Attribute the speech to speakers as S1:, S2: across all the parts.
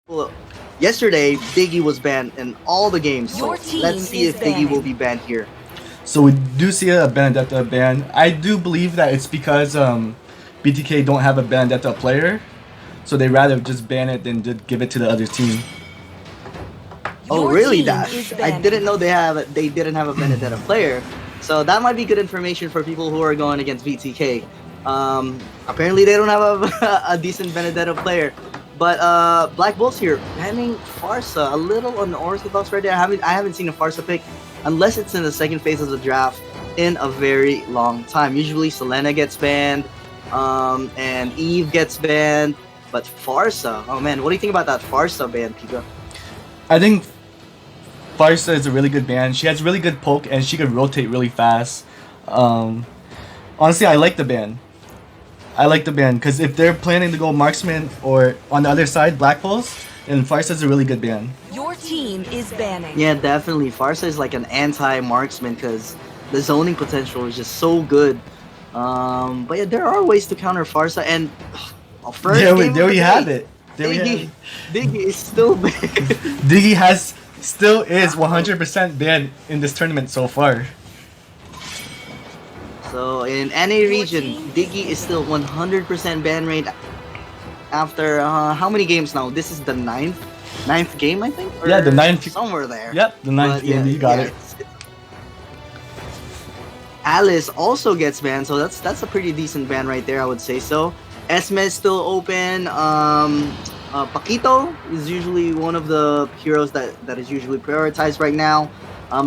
S1: Well, yesterday, Diggy was banned in all the games, so let's see if Diggy will be banned here.
S2: So we do see a Benedetta ban. I do believe that it's because BTK don't have a Benedetta player, so they rather just ban it than just give it to the other team.
S1: Oh, really? That I didn't know they didn't have a Benedetta player, so that might be good information for people who are going against BTK. Apparently they don't have a decent Benedetta player. But Black Bulls here banning Farsa, a little unorthodox right there. I haven't seen a Farsa pick unless it's in the second phase of the draft in a very long time. Usually Selena gets banned, and Eve gets banned, but Farsa, oh man, what do you think about that Farsa ban, Pika?
S2: I think Farsa is a really good ban. She has really good poke and she can rotate really fast. Honestly, I like the ban. I like the ban because if they're planning to go marksman or on the other side BLACKBULLS, then Farsa is a really good ban.
S3: Your team is banning.
S1: Yeah, definitely. Farsa is like an anti-marksman because the zoning potential is just so good. But yeah, there are ways to counter Farsa, and first
S2: There
S1: game
S2: we have it.
S1: Diggy is still banned.
S2: Diggy still is 100% banned in this tournament so far.
S1: So in any region, Diggy is still 100% ban rate after how many games now? This is the ninth game, I think?
S2: Yeah, the ninth.
S1: Somewhere there.
S2: Yep, the ninth game. You got it.
S1: Alice also gets banned, so that's a pretty decent ban right there, I would say so. Esme is still open. Paquito is usually one of the heroes that is usually prioritized right now.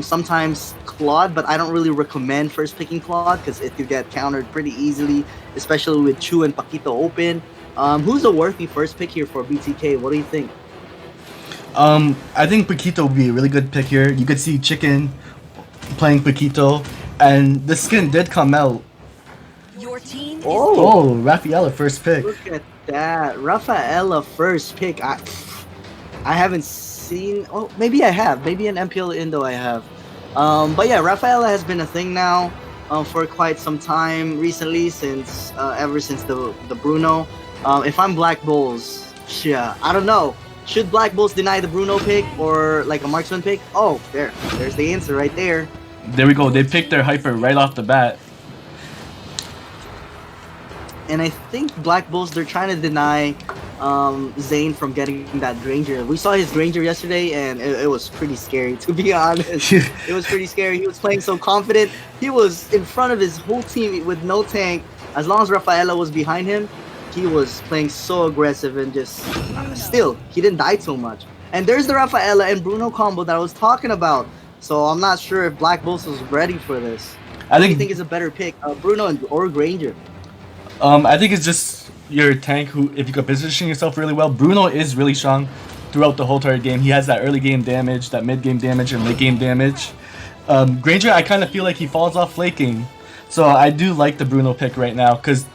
S1: Sometimes Claude, but I don't really recommend first picking Claude because it could get countered pretty easily, especially with Chu and Paquito open. Who's a worthy first pick here for BTK? What do you think?
S2: I think Paquito would be a really good pick here. You could see Chicken playing Paquito, and the skin did come out.
S3: Your team
S2: Oh, Rafaela first pick.
S1: Look at that. Rafaela first pick. I haven't seen. Oh, maybe I have. Maybe an MPL Indo I have. But yeah, Rafaela has been a thing now for quite some time recently, since ever since the Bruno. If I'm Black Bulls, yeah, I don't know. Should Black Bulls deny the Bruno pick or like a marksman pick? Oh, there's the answer right there.
S2: There we go. They picked their hyper right off the bat.
S1: And I think Black Bulls, they're trying to deny Zane from getting that Granger. We saw his Granger yesterday, and it was pretty scary, to be honest. It was pretty scary. He was playing so confident. He was in front of his whole team with no tank. As long as Rafaela was behind him, he was playing so aggressive and just still, he didn't die too much. And there's the Rafaela and Bruno combo that I was talking about. So I'm not sure if Black Bulls was ready for this. What do you think is a better pick, Bruno or Granger?
S2: I think it's just your tank who, if you could position yourself really well. Bruno is really strong throughout the whole entire game. He has that early game damage, that mid game damage, and late game damage. Granger, I kind of feel like he falls off flaking. So I do like the Bruno pick right now because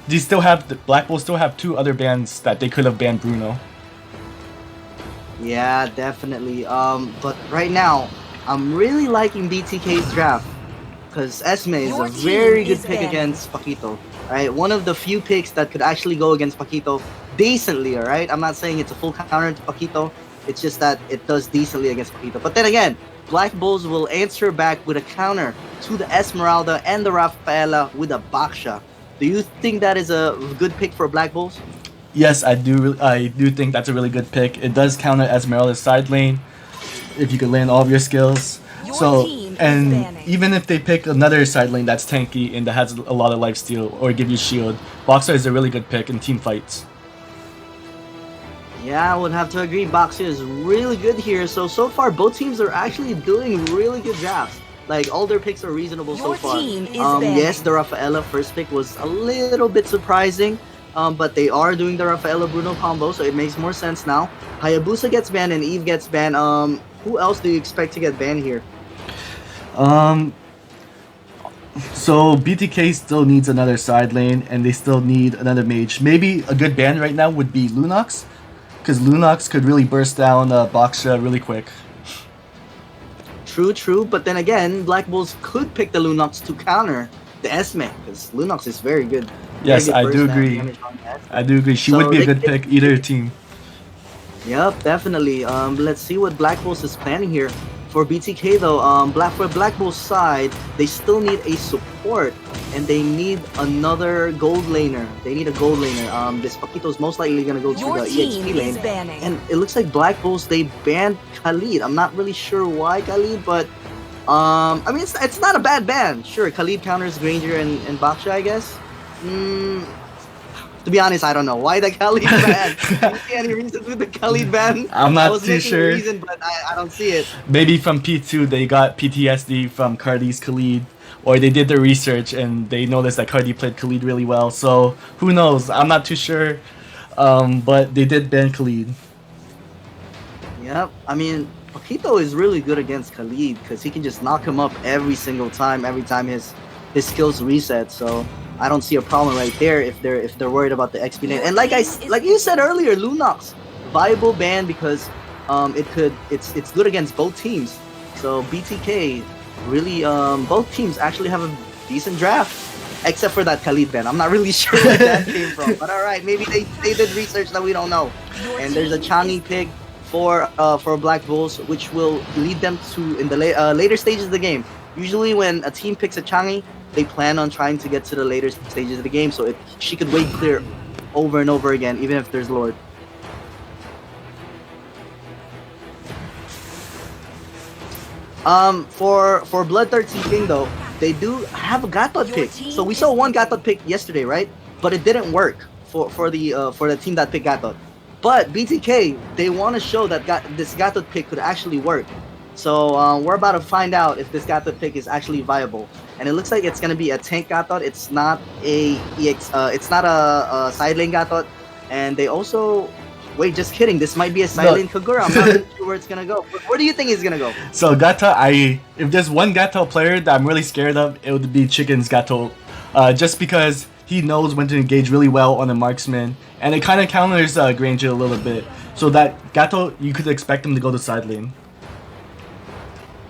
S2: the Black Bulls still have two other bans that they could have banned Bruno.
S1: Yeah, definitely. But right now, I'm really liking BTK's draft because Esme is a very good pick against Paquito. Right, one of the few picks that could actually go against Paquito decently. All right, I'm not saying it's a full counter to Paquito. It's just that it does decently against Paquito. But then again, Black Bulls will answer back with a counter to the Esmeralda and the Rafaela with a Baksha. Do you think that is a good pick for Black Bulls?
S2: Yes, I do. I do think that's a really good pick. It does counter Esmeralda's side lane if you could land all of your skills. And even if they pick another side lane that's tanky and that has a lot of lifesteal or give you shield, Boxer is a really good pick in team fights.
S1: Yeah, I would have to agree. Boxer is really good here. So far, both teams are actually doing really good drafts. Like, all their picks are reasonable so far. Yes, the Rafaela first pick was a little bit surprising, but they are doing the Rafaela Bruno combo, so it makes more sense now. Hayabusa gets banned and Eve gets banned. Who else do you expect to get banned here?
S2: So BTK still needs another side lane, and they still need another mage. Maybe a good ban right now would be Lunox, because Lunox could really burst down Boxer really quick.
S1: True, but then again, Black Bulls could pick the Lunox to counter the Esme, because Lunox is very good.
S2: Yes, I do agree. I do agree. She would be a good pick, either team.
S1: Yep, definitely. Let's see what Black Bulls is planning here. For BTK though, for Black Bulls side, they still need a support and they need another gold laner. They need a gold laner. This Paquito's most likely gonna go to
S3: Your
S1: the
S3: team
S1: EXP lane.
S3: is banning.
S1: And it looks like Black Bulls, they banned Khalid. I'm not really sure why Khalid, but I mean it's not a bad ban. Sure, Khalid counters Granger and Baksha, I guess. To be honest, I don't know why the Khalid ban. Do you see any reason with the Khalid ban?
S2: I'm
S1: I
S2: not
S1: was
S2: too
S1: making
S2: sure.
S1: a reason, but I don't see it.
S2: Maybe from P2 they got PTSD from Cardi's Khalid, or they did their research and they noticed that Cardi played Khalid really well. So who knows? I'm not too sure. But they did ban Khalid.
S1: Yep. I mean, Paquito is really good against Khalid because he can just knock him up every single time. Every time his skills reset. So I don't see a problem right there if they're worried about the XP lane. And like you said earlier, Lunox, viable ban because it's good against both teams. So BTK really both teams actually have a decent draft. Except for that Khalid ban. I'm not really sure where that came from. But alright, maybe they did research that we don't know. And there's a Changi pick for Black Bulls, which will lead them to in the later stages of the game. Usually when a team picks a Changi, they plan on trying to get to the later stages of the game, so she could wait clear over and over again, even if there's Lord. For Bloodthirsty King though, they do have a Gatot pick. So we saw one Gatot pick yesterday, right? But it didn't work for the team that picked Gatot. But BTK, they want to show that this Gatot pick could actually work. So we're about to find out if this Gatot pick is actually viable. And it looks like it's gonna be a tank Gatot. It's not it's not a side lane Gatot. And they also wait, just kidding. This might be a side lane Kagura. I'm not really sure where it's gonna go. Where do you think he's gonna go?
S2: So Gata, if there's one Gato player that I'm really scared of, it would be Chicken's Gato. Just because he knows when to engage really well on a marksman, and it kind of counters Granger a little bit. So that Gato, you could expect him to go to side lane.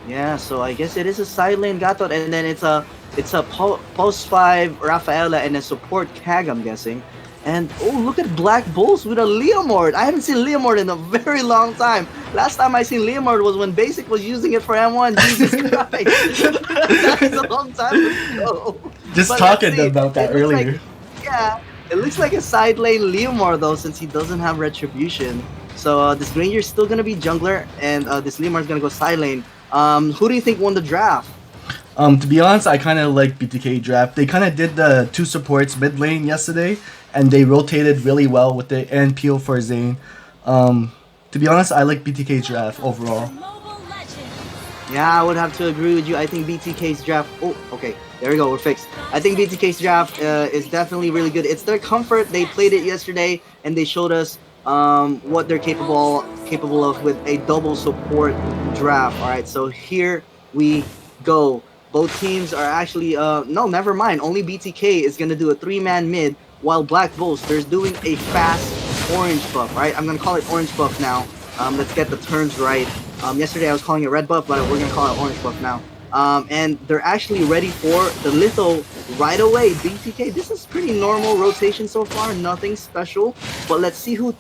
S1: Yeah, so I guess it is a side lane Gatot, and then it's a post 5 Rafaela and a support Kag, I'm guessing. And oh, look at Black Bulls with a Leomord. I haven't seen Leomord in a very long time. Last time I seen Leomord was when Basic was using it for M1. Jesus Christ, that is a long time ago.
S2: Just
S1: But
S2: talking
S1: let's see.
S2: about that
S1: It looks
S2: earlier.
S1: Yeah, it looks like a side lane Leomord though, since he doesn't have Retribution. So this Granger's still gonna be jungler, and this Leomord's gonna go side lane. Who do you think won the draft?
S2: To be honest, I kind of like BTK draft. They kind of did the 2 supports mid lane yesterday, and they rotated really well with it, and Peel for Zane. To be honest, I like BTK draft overall.
S1: Yeah, I would have to agree with you. I think BTK's draft. Oh, okay. There we go. We're fixed. I think BTK's draft is definitely really good. It's their comfort. They played it yesterday, and they showed us what they're capable of with a double support draft. All right, so here we go. Both teams are actually no, never mind. Only BTK is gonna do a 3-man mid, while Black Bulls they're doing a fast orange buff. Right, I'm gonna call it orange buff now. Let's get the terms right. Yesterday I was calling it red buff, but we're gonna call it orange buff now. And they're actually ready for the litho right away. BTK, this is pretty normal rotation so far, nothing special. But let's see who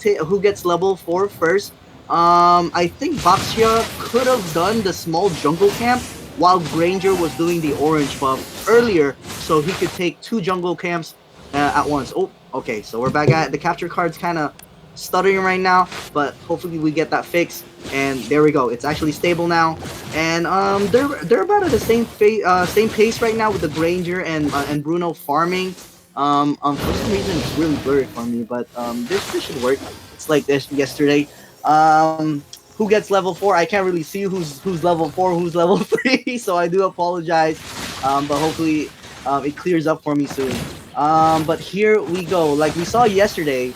S1: gets level 4 first. I think Baxia could have done the small jungle camp while Granger was doing the orange buff earlier, so he could take 2 jungle camps at once. Oh, okay, so we're back at the capture card's kind of stuttering right now, but hopefully we get that fixed. And there we go. It's actually stable now, and they're about at the same pace right now with the Granger and Bruno farming. For some reason it's really blurry for me, but this should work. It's like this yesterday. Who gets level 4? I can't really see who's level 4, who's level 3, so I do apologize. But hopefully it clears up for me soon. But here we go. Like we saw yesterday,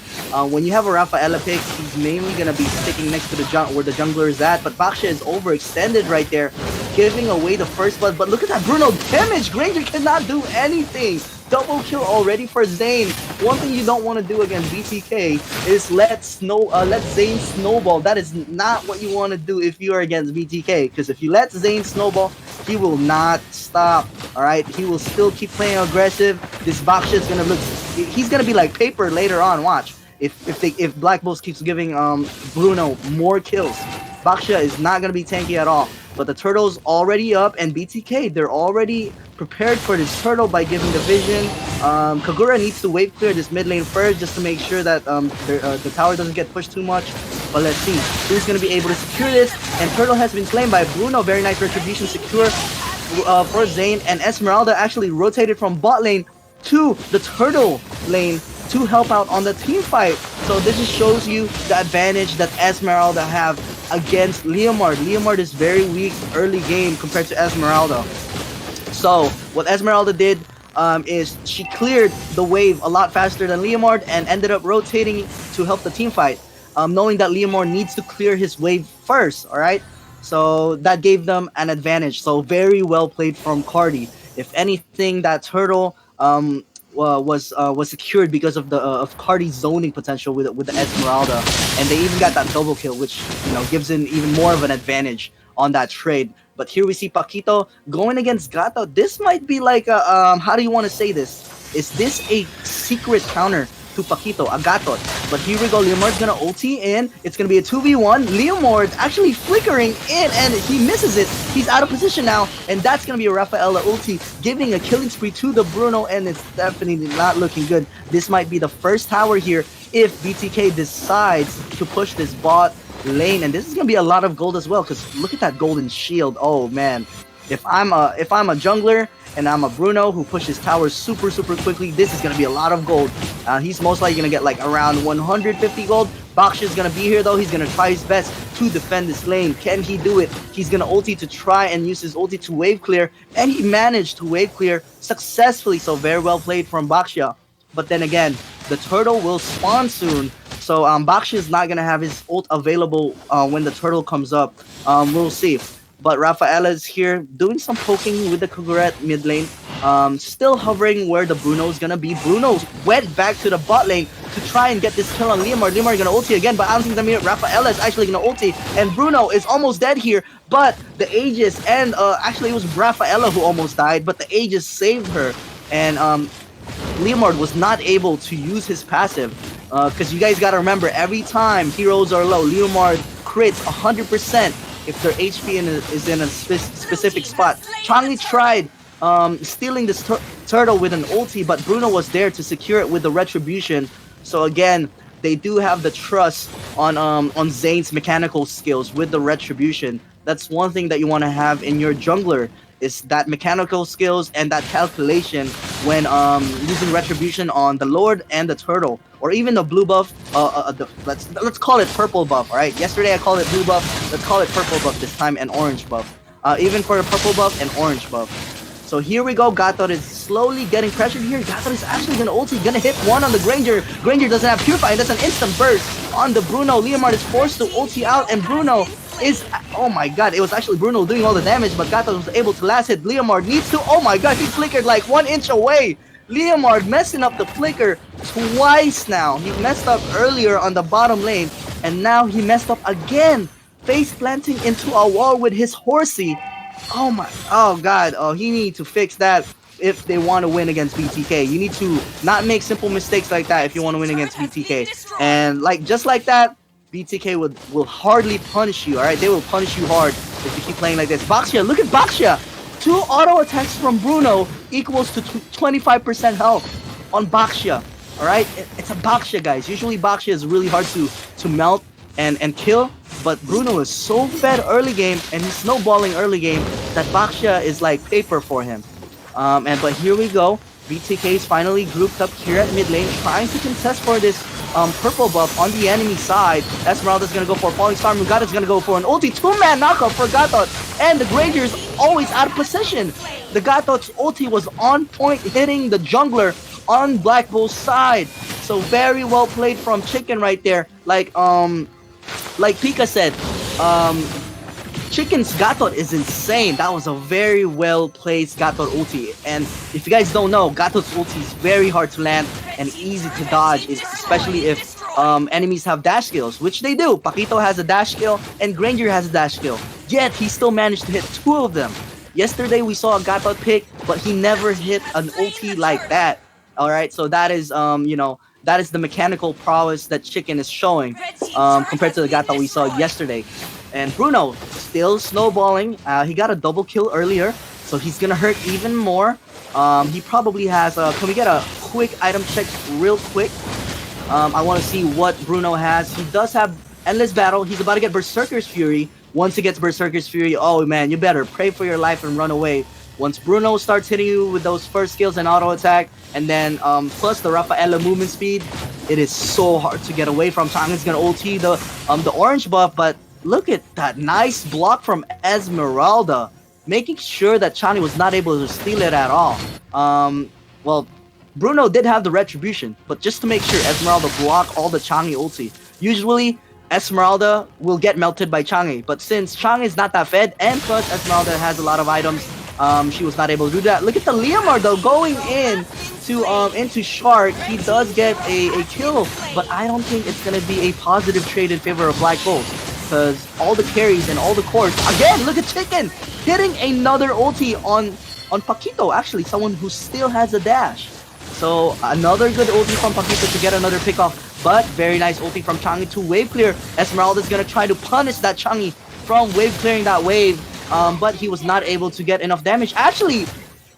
S1: when you have a Rafaela pick, he's mainly gonna be sticking next to the where the jungler is at. But Baksha is overextended right there, giving away the first blood. But look at that Bruno damage. Granger cannot do anything. Double kill already for Zane. One thing you don't want to do against BTK is let Zane snowball. That is not what you want to do if you are against BTK. Because if you let Zane snowball, he will not stop. All right, he will still keep playing aggressive. This Baksha is gonna look. He's gonna be like paper later on. Watch. if Black Bulls keeps giving Bruno more kills, Baxia is not gonna be tanky at all. But the turtle's already up, and BTK, they're already prepared for this turtle by giving the vision. Kagura needs to wave clear this mid lane first just to make sure that the tower doesn't get pushed too much. But let's see who's gonna be able to secure this. And turtle has been claimed by Bruno. Very nice retribution secure for Zane, and Esmeralda actually rotated from bot lane to the turtle lane to help out on the team fight. So this just shows you the advantage that Esmeralda have against Leomord. Leomord is very weak early game compared to Esmeralda. So what Esmeralda did is she cleared the wave a lot faster than Leomord and ended up rotating to help the team fight, knowing that Leomord needs to clear his wave first. All right, so that gave them an advantage. So very well played from Cardi. If anything, that turtle was secured because of the of Cardi's zoning potential with the Esmeralda, and they even got that double kill, which gives him even more of an advantage on that trade. But here we see Paquito going against Gato. This might be like a how do you want to say this? Is this a secret counter to Paquito, a Gato? But here we go. Leomord's gonna ulti in. It's gonna be a 2v1. Leomord actually flickering in, and he misses it. He's out of position now, and that's gonna be a Rafaela ulti, giving a killing spree to the Bruno, and it's definitely not looking good. This might be the first tower here if BTK decides to push this bot lane, and this is gonna be a lot of gold as well. Because look at that golden shield. Oh man, if I'm a jungler and I'm a Bruno who pushes towers super quickly, this is gonna be a lot of gold. He's most likely gonna get like around 150 gold. Bakshi's gonna be here though. He's gonna try his best to defend this lane. Can he do it? He's gonna ulti to try and use his ulti to wave clear, and he managed to wave clear successfully. So very well played from Baxia. But then again, the turtle will spawn soon. So Bakshi is not gonna have his ult available when the turtle comes up. We'll see. But Rafaela is here doing some poking with the Kagura mid lane. Still hovering where the Bruno is gonna be. Bruno went back to the bot lane to try and get this kill on Leomord. Leomord gonna ulti again, but I don't think that means Rafaela is actually gonna ulti. And Bruno is almost dead here. But the Aegis and actually it was Rafaela who almost died, but the Aegis saved her. And Leomord was not able to use his passive. Because you guys gotta remember, every time heroes are low, Leomord crits 100% if their HP is in a specific spot. Changli tried stealing this turtle with an ulti, but Bruno was there to secure it with the retribution. So again, they do have the trust on Zane's mechanical skills with the retribution. That's one thing that you want to have in your jungler, is that mechanical skills and that calculation when using retribution on the Lord and the turtle, or even the blue buff. Let's call it purple buff. All right. Yesterday I called it blue buff. Let's call it purple buff this time, and orange buff. Even for the purple buff and orange buff. So here we go. Gator is slowly getting pressured here. Gator is actually gonna ulti, gonna hit one on the Granger. Granger doesn't have Purify, and that's an instant burst on the Bruno. Leomord is forced to ulti out, and Bruno is, oh my god, it was actually Bruno doing all the damage, but Gato was able to last hit. Leomord needs to, oh my god, he flickered like 1 inch away. Leomord messing up the flicker twice now. He messed up earlier on the bottom lane, and now he messed up again, face planting into a wall with his horsey. Oh my, oh god, oh, he needs to fix that if they want to win against BTK. You need to not make simple mistakes like that if you want to win against BTK. And just like that, BTK will hardly punish you, alright? They will punish you hard if you keep playing like this. Baxia, look at Baxia! 2 auto attacks from Bruno equals to 25% health on Baxia, alright? It's a Baxia, guys. Usually Baxia is really hard to melt and kill, but Bruno is so fed early game, and he's snowballing early game, that Baxia is like paper for him. But here we go. BTK is finally grouped up here at mid lane, trying to contest for this purple buff on the enemy side. Esmeralda's gonna go for a falling star. Mugata's gonna go for an ulti. 2-man knockup for Gatot, and the Granger is always out of position. The Gatot's ulti was on point, hitting the jungler on Black Bull's side. So very well played from Chicken right there. Like Pika said, Chicken's Gatot is insane. That was a very well placed Gatot ulti. And if you guys don't know, Gatot's ulti is very hard to land and easy to dodge, especially if enemies have dash skills, which they do. Paquito has a dash skill and Granger has a dash skill. Yet he still managed to hit 2 of them. Yesterday we saw a Gatot pick, but he never hit an ulti like that. Alright, so that is that is the mechanical prowess that Chicken is showing compared to the guy that we saw yesterday. And Bruno still snowballing. He got a double kill earlier, so he's gonna hurt even more. He probably has can we get a quick item check real quick? I want to see what Bruno has. He does have Endless Battle. He's about to get Berserker's Fury. Once he gets Berserker's Fury, oh man, you better pray for your life and run away. Once Bruno starts hitting you with those first skills and auto attack, and then plus the Rafaela movement speed, it is so hard to get away from. Chang's gonna ulti the orange buff, but look at that nice block from Esmeralda, making sure that Chani was not able to steal it at all. Well, Bruno did have the retribution, but just to make sure Esmeralda block all the Changi ulti. Usually, Esmeralda will get melted by Changi, but since Changi is not that fed, and plus Esmeralda has a lot of items, she was not able to do that. Look at the Leomar though, going in to into Shark. He does get a kill, but I don't think it's gonna be a positive trade in favor of Black Bulls, because all the carries and all the cores. Again, look at Chicken hitting another ulti on Paquito, actually someone who still has a dash. So another good ulti from Paquito to get another pick off, but very nice ulti from Changi to wave clear. Esmeralda's gonna try to punish that Changi from wave clearing that wave, but he was not able to get enough damage. Actually,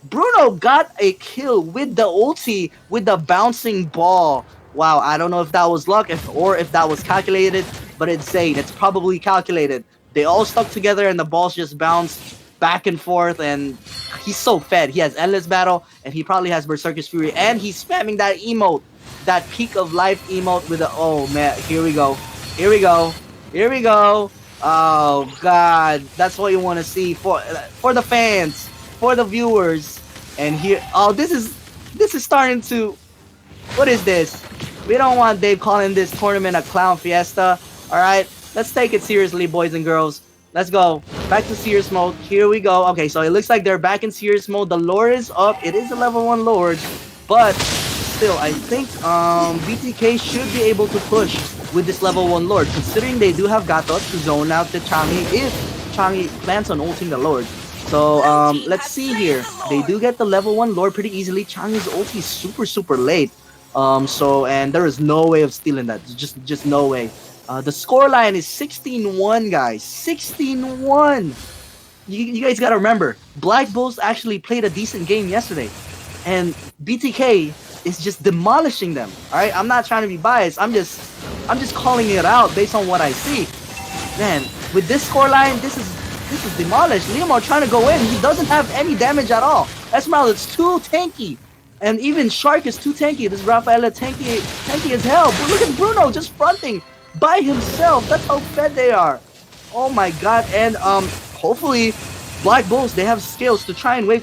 S1: Bruno got a kill with the ulti, with the bouncing ball. Wow, I don't know if that was luck or if that was calculated, but it's insane. It's probably calculated. They all stuck together and the balls just bounced back and forth, and he's so fed. He has Endless Battle, and he probably has Berserker's Fury, and he's spamming that emote, that Peak of Life emote with the, oh man, here we go. Here we go. Here we go. Oh god, that's what you want to see for the fans, for the viewers. And here, oh, this is starting to, what is this? We don't want Dave calling this tournament a clown fiesta. All right, let's take it seriously, boys and girls. Let's go back to serious mode. Here we go. Okay, so it looks like they're back in serious mode. The Lord is up. It is a level 1 Lord, but still, I think BTK should be able to push with this level 1 Lord, considering they do have Gatot to zone out the Changi if Changi plans on ulting the Lord. So let's see here. They do get the level 1 Lord pretty easily. Changi's ulti is super late. And there is no way of stealing that. Just no way. The scoreline is 16-1, guys. 16-1. You guys gotta remember, Black Bulls actually played a decent game yesterday, and BTK is just demolishing them. All right, I'm not trying to be biased. I'm just calling it out based on what I see. Man, with this scoreline, this is demolished. Leomar trying to go in. He doesn't have any damage at all. Esmeralda is too tanky, and even Shark is too tanky. This Rafaela tanky as hell. But look at Bruno just fronting by himself. That's how fed they are. Oh my god. And hopefully Black Bulls, they have skills to try and wait.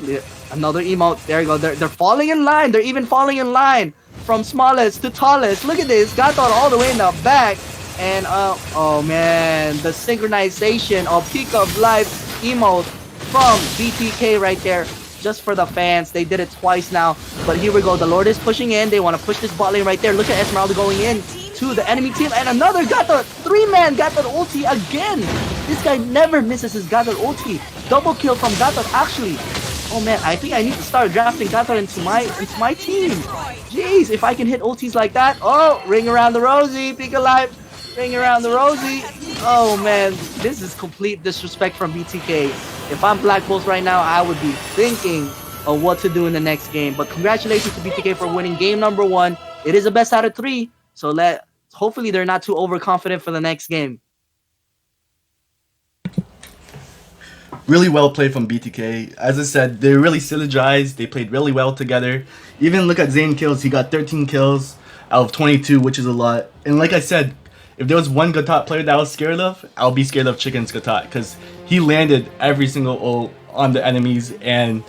S1: Another emote. There you go. They're falling in line. They're even falling in line from smallest to tallest. Look at this. Got that all the way in the back. And oh man, the synchronization of Peak of Life emote from BTK right there. Just for the fans. They did it twice now. But here we go. The Lord is pushing in. They want to push this bot lane right there. Look at Esmeralda going in to the enemy team, and another Gatot, 3-man Gatot ulti again. This guy never misses his Gatot ulti. Double kill from Gatot actually. Oh man, I think I need to start drafting Gatot into my team. Jeez, if I can hit ultis like that. Oh, ring around the rosy, Peak Alive, ring around the rosy. Oh man, this is complete disrespect from BTK. If I'm Black Bulls right now, I would be thinking of what to do in the next game. But congratulations to BTK for winning game number 1. It is a best out of 3. So hopefully they're not too overconfident for the next game.
S2: Really well played from BTK. As I said, they're really synergized. They played really well together. Even look at Zayn kills. He got 13 kills out of 22, which is a lot. And like I said, if there was one Gatot player that I was scared of, I'll be scared of Chicken's Gatot, because he landed every single ult on the enemies, and